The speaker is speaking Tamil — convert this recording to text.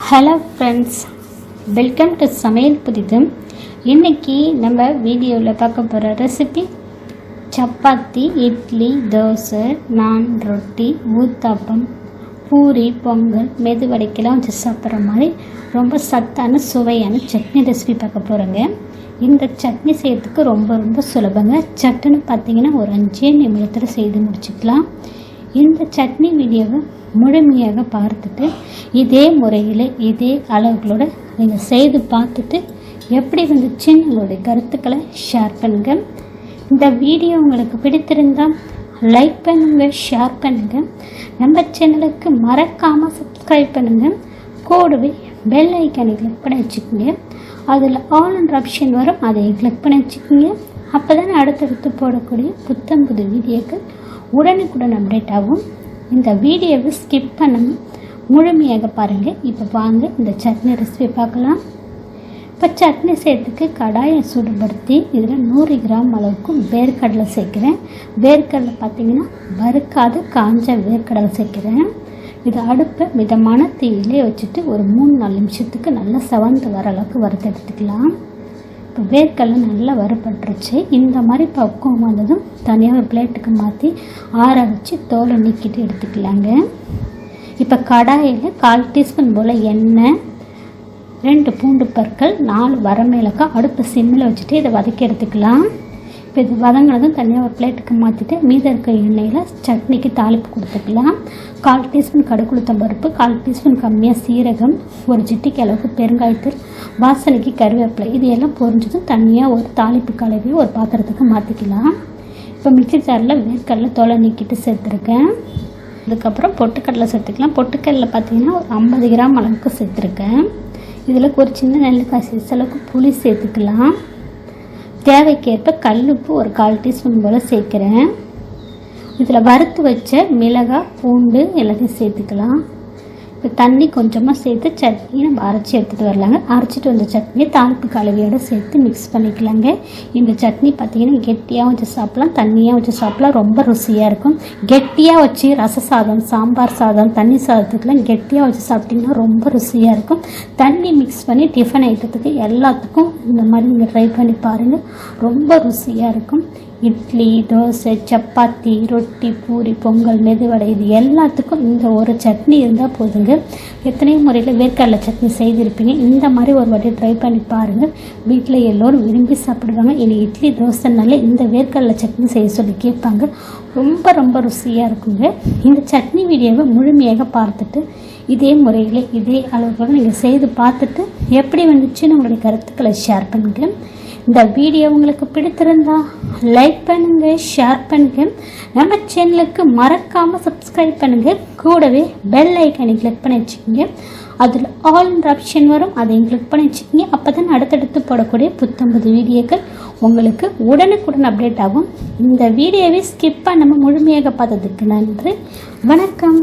ஹலோ ஃப்ரெண்ட்ஸ், வெல்கம் டு சமையல் புதிது. இன்றைக்கி நம்ம வீடியோவில் பார்க்க போகிற ரெசிபி சப்பாத்தி, இட்லி, தோசை, நான், ரொட்டி, ஊத்தாப்பம், பூரி, பொங்கல், மெதுவடைக்கெல்லாம் வச்சு சாப்பிட்ற மாதிரி ரொம்ப சத்தான சுவையான சட்னி ரெசிபி பார்க்க போகிறோங்க. இந்த சட்னி செய்யறதுக்கு ரொம்ப சுலபங்க. சட்டுன்னு பார்த்திங்கன்னா ஒரு 5 நிமிடத்தில் செய்து முடிச்சுக்கலாம். இந்த சட்னி வீடியோவை முழுமையாக பார்த்துட்டு இதே முறையில் இதே அளவுகளோடு நீங்கள் செய்து பார்த்துட்டு எப்படி வந்துச்சுன்னு உங்களுடைய கருத்துக்களை ஷேர் பண்ணுங்கள். இந்த வீடியோ உங்களுக்கு பிடித்திருந்தால் லைக் பண்ணுங்கள், ஷேர் பண்ணுங்கள். நம்ம சேனலுக்கு மறக்காமல் சப்ஸ்கிரைப் பண்ணுங்கள். கூடவே பெல் ஐக்கானை கிளிக் பண்ணி வச்சுக்கோங்க. அதில் ஆல்ன்ற ஆப்ஷன் வரும், அதை கிளிக் பண்ணி வச்சுக்கோங்க. அப்போ தானே அடுத்தடுத்து போடக்கூடிய புது வீடியோக்கள் உடனுக்குடன் அப்டேட் ஆகும். இந்த வீடியோவை ஸ்கிப் பண்ணாமல் முழுமையாக பாருங்கள். இப்போ வாங்க இந்த சட்னி ரெசிபி பார்க்கலாம். இப்போ சட்னி செய்யறதுக்கு கடாயை சூடுபடுத்தி இதில் 100 கிராம் அளவுக்கு வேர்க்கடலை சேர்க்குறேன். வேர்க்கடலை பார்த்திங்கன்னா வறுக்காத காஞ்ச வேர்க்கடலை சேர்க்குறேன். இது அடுப்பை மிதமான தீயிலே வச்சுட்டு ஒரு 3-4 நிமிஷத்துக்கு நல்லா செவந்து வர அளவுக்கு வறுத்து எடுத்துக்கலாம். இப்போ வேர்க்கடலை நல்லா வறுபட்டுருச்சு. இந்த மாதிரி பக்குவம் வந்ததும் தனியாக ஒரு பிளேட்டுக்கு மாற்றி ஆற வச்சு தோலை நீக்கிட்டு எடுத்துக்கலாங்க. இப்போ கடாயில் 1/4 டீஸ்பூன் போல் எண்ணெய், 2 பூண்டு பற்கள், 4 வரமிளகாய் அடுப்பு சிம்மில் வச்சுட்டு இதை வதக்கி எடுத்துக்கலாம். இப்போ இது வதங்கினதும் தனியாக ஒரு பிளேட்டுக்கு மாற்றிட்டு மீதம் இருக்க எண்ணெயில் சட்னிக்கு தாளிப்பு கொடுத்துக்கலாம். 1/4 டீஸ்பூன் கடுகுளுத்தம் பருப்பு, 1/4 டீஸ்பூன் கம்மியாக சீரகம், ஒரு சிட்டிக்கு அளவுக்கு பெருங்காயத்தூள், வாசனைக்கு கருவேப்பிலை, இது எல்லாம் பொரிஞ்சதும் தனியாக ஒரு தாளிப்பு கலவி ஒரு பாத்திரத்துக்கு மாற்றிக்கலாம். இப்போ மிக்சி ஜாரில் வேர்க்கடலை தோலை நீக்கிட்டு சேர்த்துருக்கேன். அதுக்கப்புறம் பொட்டுக்கடலை சேர்த்துக்கலாம். பொட்டுக்கடலை பார்த்திங்கன்னா ஒரு 50 கிராம் அளவுக்கு சேர்த்துருக்கேன். இதில் ஒரு சின்ன நெல்லிக்காய் சைஸ் அளவுக்கு புளி சேர்த்துக்கலாம். தேவைக்கேற்ப கல்லுப்பு ஒரு 1/4 டீஸ்பூன் போல் சேர்க்குறேன். இதில் வறுத்து வச்ச மிளகாய், பூண்டு எல்லாத்தையும் சேர்த்துக்கலாம். இப்போ தண்ணி கொஞ்சமாக சேர்த்து சட்னி நம்ம அரைச்சி எடுத்துகிட்டு வரலாங்க. அரைச்சிட்டு வந்த சட்னியை தாளிப்பு கலவையோடு சேர்த்து மிக்ஸ் பண்ணிக்கலாங்க. இந்த சட்னி பார்த்திங்கன்னா கெட்டியாக வச்சு சாப்பிட்லாம், தண்ணியாக வச்சு சாப்பிட்லாம். ரொம்ப ருசியாக இருக்கும். கெட்டியாக வச்சு ரச சாதம், சாம்பார் சாதம், தண்ணி சாதத்துக்குலாம் கெட்டியாக வச்சு சாப்பிட்டிங்கன்னா ரொம்ப ருசியாக இருக்கும். தண்ணி மிக்ஸ் பண்ணி டிஃபன் ஐட்டத்துக்கு எல்லாத்துக்கும் இந்த மாதிரி நீங்கள் ட்ரை பண்ணி பாருங்கள். ரொம்ப ருசியாக இருக்கும். இட்லி, தோசை, சப்பாத்தி, ரொட்டி, பூரி, பொங்கல், மெதுவடை, இது எல்லாத்துக்கும் இந்த ஒரு சட்னி இருந்தால் போதுங்க. எத்தனையோ முறையில் வேர்க்கடலை சட்னி செய்திருப்பீங்க. இந்த மாதிரி ஒரு வாட்டி ட்ரை பண்ணி பாருங்கள். வீட்டில் எல்லோரும் விரும்பி சாப்பிடுவாங்க. இனி இட்லி, தோசைனால இந்த வேர்க்கடலை சட்னி செய்ய சொல்லி கேட்பாங்க. ரொம்ப ருசியாக இருக்குங்க. இந்த சட்னி வீடியோவை முழுமையாக பார்த்துட்டு இதே முறையில் இதே அளவுக்கு நீங்கள் செய்து பார்த்துட்டு எப்படி வந்துச்சுன்னு உங்களுடைய கருத்துக்களை ஷேர் பண்ணுங்கள். இந்த வீடியோ உங்களுக்கு பிடித்திருந்தால் லைக் பண்ணுங்கள், ஷேர் பண்ணுங்கள். நம்ம சேனலுக்கு மறக்காமல் சப்ஸ்கிரைப் பண்ணுங்கள். கூடவே பெல் ஐக்கானை கிளிக் பண்ணி வச்சுக்கோங்க. அதில் ஆல்ன்ற ஆப்ஷன் வரும், அதை கிளிக் பண்ணி வச்சுக்கோங்க. அப்போ தான் அடுத்தடுத்து போடக்கூடிய புது வீடியோக்கள் உங்களுக்கு உடனுக்குடன் அப்டேட் ஆகும். இந்த வீடியோவை ஸ்கிப் பண்ணாமல் முழுமையாக பார்த்ததுக்கு நன்றி. வணக்கம்.